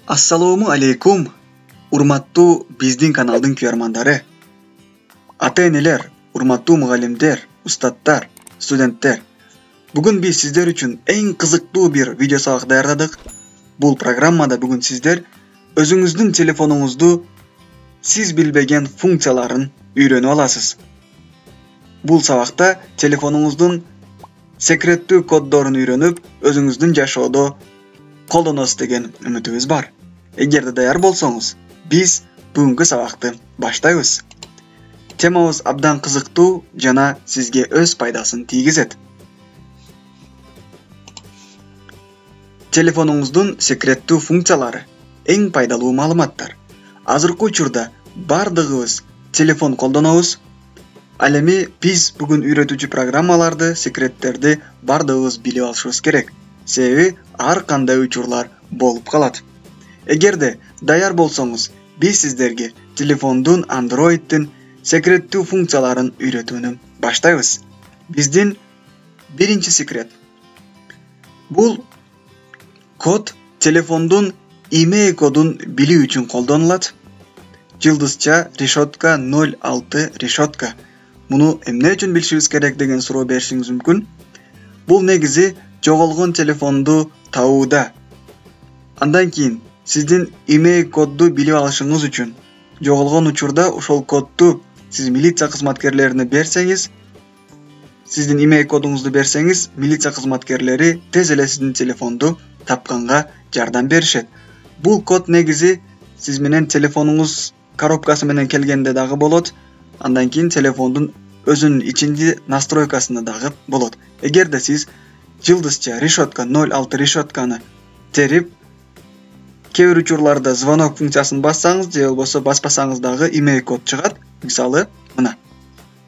Assalomu alaykum. Urmattu bizdin kanaldın kuyarmandары. Ata-eneler, urmattu mugallimler, ustadlar, studentler. Bugün biz sizler için en kızıklı bir video sabak dayarladık. Bu programmada bugün sizler özünüzdün telefonunuzdu siz bilbegen funksiyaların öğrenip alasız. Bu sabakta telefonunuzun sekretli kodlarını öğrenip özünüzdün yaşaoda koldonos degen ümitimiz var. Eğer de dayar bolsanız, biz bugünkü sabakты başlayız. Temamız abdan kızıktı, jana sizge öz paydaсын тийгизет. Telefonunuzun sekretli funksiyalары, en paydalı malumatlar. Azırkı uçurda bardığımız telefon koldanabız. Al эми biz bugün öğretücü programmalarda sekretlerdi bardığımız bilip alışыбыз керек. Себеби ар кандай учурлар болуп калат. Эгерде даяр болсоңуз, биз сиздерге телефондун Android'дин секреттүү функцияларын үйрөтүүнү баштайбыз. Биздин биринчи секрет. Бул код телефондун email кодун билүү үчүн колдонулат. Жылдызча решетка 06 решетка. Муну эмне үчүн билишибиз керек деген суроо беришиңиз мүмкүн. Бул негизи жоголгон телефонду табууда. Андан кийин сиздин email кодду билип алышыңыз үчүн жоголгон учурда ошол кодду сиз милиция кызматкерлерине берсеңиз, сиздин email кодуңузду берсеңиз, милиция кызматкерлери тез эле сиздин телефонду тапканга жардам беришет. Бул код негизи сиз менен телефонуңуз коробкасы менен келгенде дагы болот. Андан кийин телефондун өзүнүн ичинди настройкасында дагы болот. Эгерде сиз жылдызча решетка 06 решетканы терип, кээ бир учурларда звонок функциясын бассаңыз, же болбосо баспасаңыз дагы email код чыгат. Мисалы, мына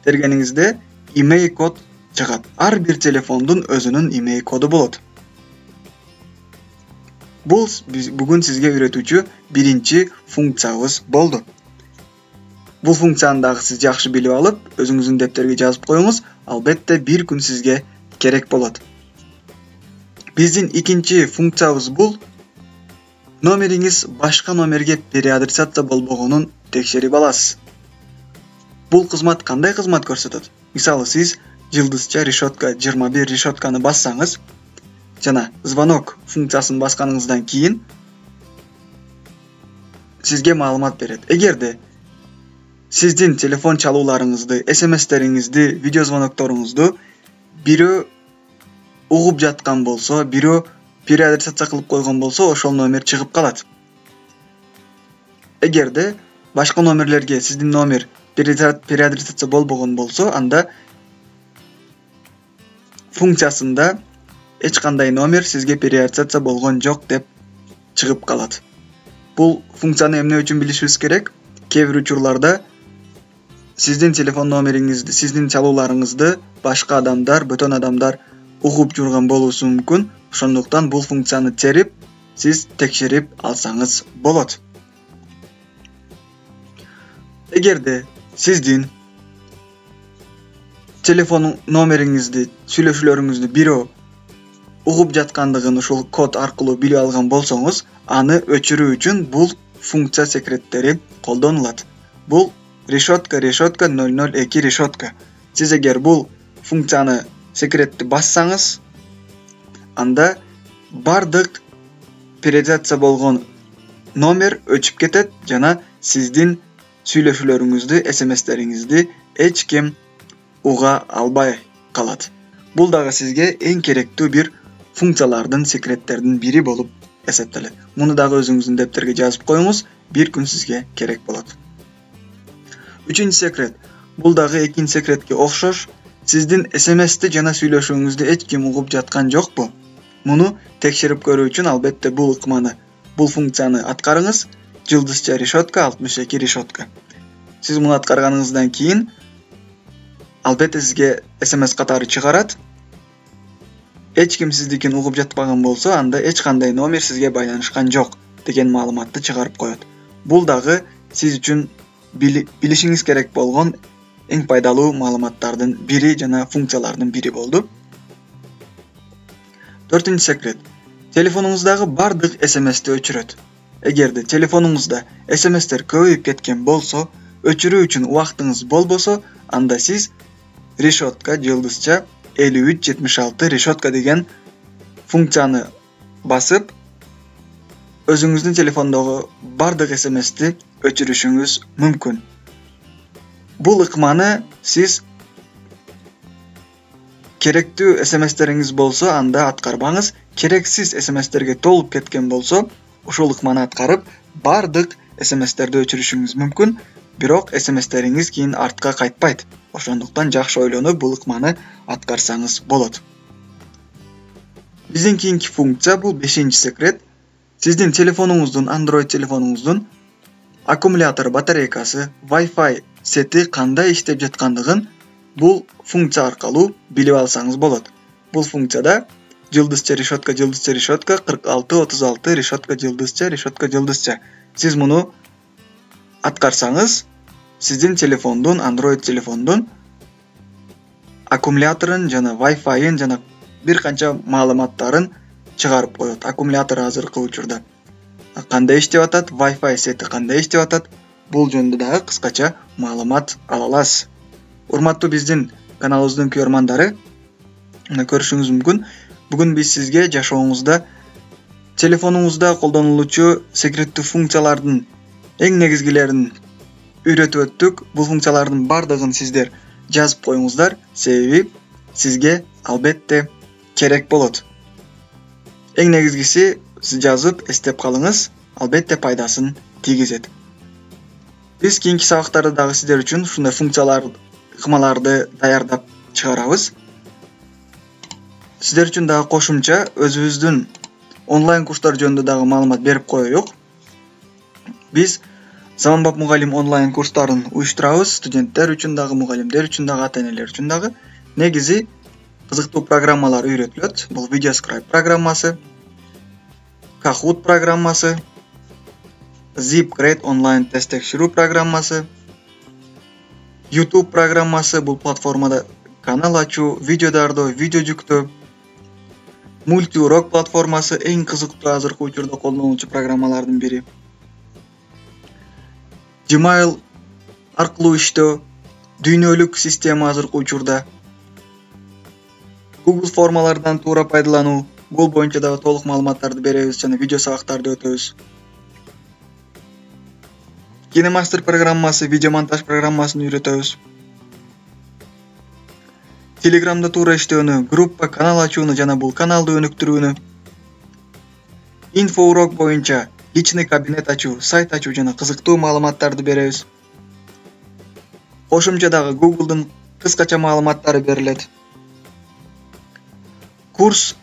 тергениңизде email код чыгат. Ар бир телефондун өзүнүн email коду болот. Бул бүгүн сизге үйрөтүүчү биринчи функциябыз болду. Бул функцияны дагы сиз жакшы билип алып, өзүңүздүн дептерге жазып коюңуз. Албетте бир күн сизге керек болот. Биздин экинчи функциябыз бул номериңиз башка номерге переадресация болбогонун текшерип аласыз. Бул кызмат кандай кызмат көрсөтөт? Мисалы, сиз жылдызча решетка 21 решетканы бассаңыз, жана звонок функциясын басканыңыздан кийин сизге маалымат берет. Эгерде сиздин телефон чалууларыңызды, SMS-териңизди, видео звонокторуңузду бирөө угуп жаткан болсо, бирөө переадресация кылып койгон болсо, ошол номер чыгып калат. Эгерде башка номерлерге сиздин номер переадресация болбогон болсо, анда функциясында эч кандай номер сизге переадресация болгон жок деп чыгып калат. Бул функцияны эмне үчүн билишибиз керек? Кээ бир учурларда сиздин телефон номериңизди, сиздин чалууларыңызды башка адамдар, бөтөн адамдар угуп жүргөн болуусу мүмкүн. Ошондуктан бул функцияны терип, сиз текшерип алсаңыз болот. Эгерде сиздин телефон номериңизди, сүйлөшүүлөрүңүздү бирөө угуп жаткандыгын ушул код аркылуу билип алган болсоңуз, аны өчүрүү үчүн бул функция секреттери колдонулат. Бул решетка 002 решетка. Сиз эгер бул функцияны секретти бассаңыз, анда бардык переадресация болгон номер өчүп кетет жана сиздин сүйлөшүүлөрүңүздү, SMS-териңизди эч ким уга албай калат. Бул дагы сизге эң керектүү бир функциялардын, секреттердин бири болуп эсептелет. Муну дагы өзүңүздүн дептерге жазып коюңуз, бир күн сизге керек болот. Үчүнчү секрет. Бул дагы экинчи секретке окшош. Сиздин SMS-ти жана сүйлөшүүңүздү эч ким угуп жаткан жокпу? Муну текшерип көрүү үчүн албетте бул ыкманы, бул функцияны аткарыңыз. Жылдызча решетка 62 решетка. Сиз муну аткарганыңыздан кийин албетте сизге SMS катары чыгарат. Эч ким сиздикин угуп жатпаган болсо, анда эч кандай номер сизге байланышкан жок деген маалыматты чыгарып коет. Бул дагы сиз үчүн билишиңиз керек болгон эң пайдалуу маалыматтардын бири жана функциялардын бири болду. 4-секрет. Телефонуңуздагы бардык SMS-ти өчүрөт. Эгерде телефонуңузда SMS-тер көбөйүп кеткен болсо, өчүрүү үчүн убактыңыз болбосо, анда сиз решетка жылдызча 5376 решетка деген функцияны басып, өзүңүздүн телефондогу бардык SMS-ти өчүрүшүңүз мүмкүн. Бул ыкманы сиз керектүү SMS-териңиз болсо, анда аткарбаңыз. Керексиз SMS-терге толуп кеткен болсо, ушул ыкманы аткарып, бардык SMS-терди өчүрүшүңүз мүмкүн. Бирок SMS-териңиз кийин артка кайтпайт. Ошондуктан жакшы ойлонуп бул ыкманы аткарсаңыз болот. Биздин кийинки функция бул 5-секрет. Сиздин телефонуңуздун, Android телефонуңуздун аккумулятор батарейкасы, Wi-Fi сети кандай иштеп жаткандыгын бул функция аркылуу билип алсаңыз болот. Бул функцияда жылдызча решетка 4636 решетка жылдызча. Сиз муну аткарсаңыз, сиздин телефондун, Android телефондун аккумуляторун жана Wi-Fi'ын жана бир канча маалыматтарын чыгарып коет. Аккумулятор азыркы учурда кандай иштеп атат, Wi-Fi сети кандай иштеп атат, бул жөнүндө дагы кыскача маалымат ала аласыз. Урматтуу биздин каналыбыздын көрөрмандары, көрүшүңүз мүмкүн. Бүгүн биз сизге жашооңузда телефонуңузда колдонулуучу секреттүү функциялардын эң негизгилерин үйрөтүп өттүк. Бул функциялардын бардыгын сиздер жазып коюңуздар, себеби сизге албетте керек болот. Эң негизгиси сиз жазып эстеп калыңыз, албетте пайдасын тийгизет. Биз кийинки сабактарда дагы сиздер үчүн ушундай ыкмаларды даярдап чыгарабыз. Сиздер үчүн дагы кошумча өзүбүздүн онлайн курстар жөнүндө дагы маалымат берип коеюк. Биз Заманбап мугалим онлайн курстарын уюштурабыз. Студенттер үчүн дагы, мугалимдер үчүн дагы, ата-энелер үчүн дагы. Негизи кызыктуу программалар үйрөтүлөт. Бул VideoScribe программасы, Kahoot программасы, ZipGrade онлайн тест текшерүү программасы, YouTube программасы, бул платформада канал ачуу, видео даярдоо, видео жүктөө, Multiurok платформасы эң кызыктуу азыркы учурда колдонулуучу программалардын бири. Gmail аркылуу иштөө, дүйнөлүк система азыркы учурда. Google формалардан туура пайдалануу, бул боюнча дагы толук маалыматтарды беребиз жана видео сабактарды өтөбүз. KineMaster программасы, видео монтаж программасын үйрөтөбүз. Telegramда туура иштөөнү, группа, канал ачууну жана бул каналды өнүктүрүүнү. InfoUrok боюнча личный кабинет ачуу, сайт ачуу жана кызыктуу маалыматтарды беребиз. Кошумча дагы Google'дун кыскача маалыматтары берилет. Курс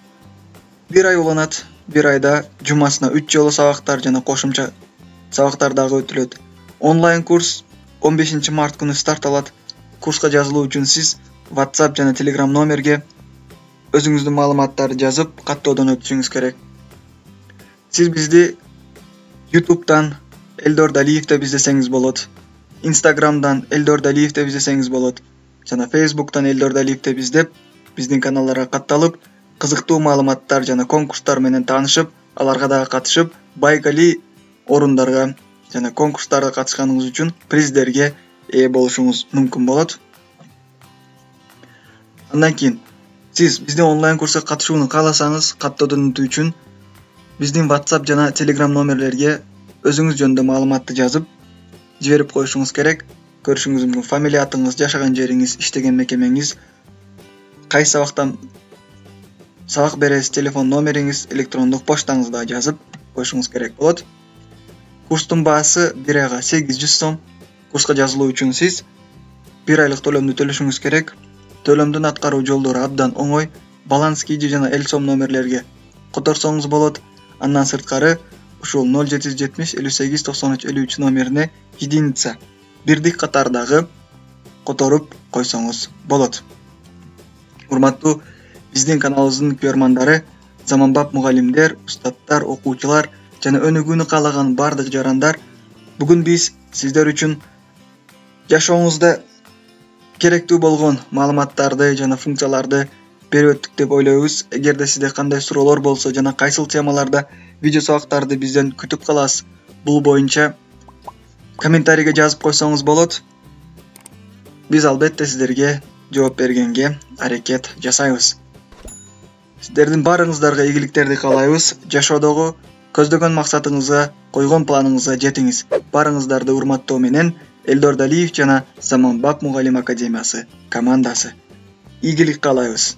1 ай уланат. 1 айда жумасына 3 жолу сабактар жана кошумча сабактар дагы өтүлөт. Онлайн курс 15 март күнү старт алат. Курска жазылуу үчүн сиз WhatsApp жана Telegram номерге өзүңүздүн маалыматтарды жазып, каттоодон өтүшүңүз керек. Сиз бизди YouTube'дан Элдор Далиев деп издесеңиз болот. Instagram'дан Элдор Далиев деп издесеңиз болот. Жана Facebook'тан Элдор Далиев деп издеп, биздин каналдарга катталып, кызыктуу маалыматтар жана конкурстар менен таанышып, аларга дагы катышып, байгали орундарга жана конкурстарга катышканыңыз үчүн приздерге ээ болушуңуз мүмкүн болот. Андан кийин сиз биздин онлайн курска катышууну кааласаңыз, каттоодон өтүү үчүн биздин WhatsApp жана Telegram номерлерге өзүңүз жөнүндө маалыматты жазып жиберип коюшуңуз керек. Көрүшүңүз мүмкүн фамилия атыңыз, жашаган жериңиз, иштеген мекемеңиз, кайсы сабактан сабак бересиз, телефон номериңиз, электрондук поштаңызды да жазып коюшуңуз керек болот. Курстун баасы 1 айга 800 сом. Курска жазылуу үчүн сиз 1 айлык төлөмдү төлөшүңүз керек. Төлөмдүн аткаруу жолдору абдан оңой. Баланс KG жана Элсом номерлерге которсоңуз болот. Андан сырткары ушул 0770 58 93 53 номерине единица бирдик катардагы которуп койсоңуз болот. Урматтуу биздин каналыбыздын көрөрмандары, заманбап мугалимдер, устаттар, окуучулар жана өнүгүүнү каалаган бардык жарандар, бүгүн биз сиздер үчүн жашооңузда керектүү болгон маалыматтарды жана функцияларды берип өттүк деп ойлойбуз. Эгерде сизде кандай суроолор болсо жана кайсыл темаларда видео сабактарды бизден күтүп каласыз, бул боюнча комментарийге жазып койсоңуз болот. Биз албетте сиздерге жооп бергенге аракет жасайбыз. Сиздердин баарыңыздарга ийгиликтерди каалайбыз. Жашоодогу көздөгөн максатыңызга, койгон планыңызга жетиңиз. Баарыңыздарды урматтоо менен Элдор Далиев жана Заманбап Мугалим Академиясы командасы. Ийгилик каалайбыз.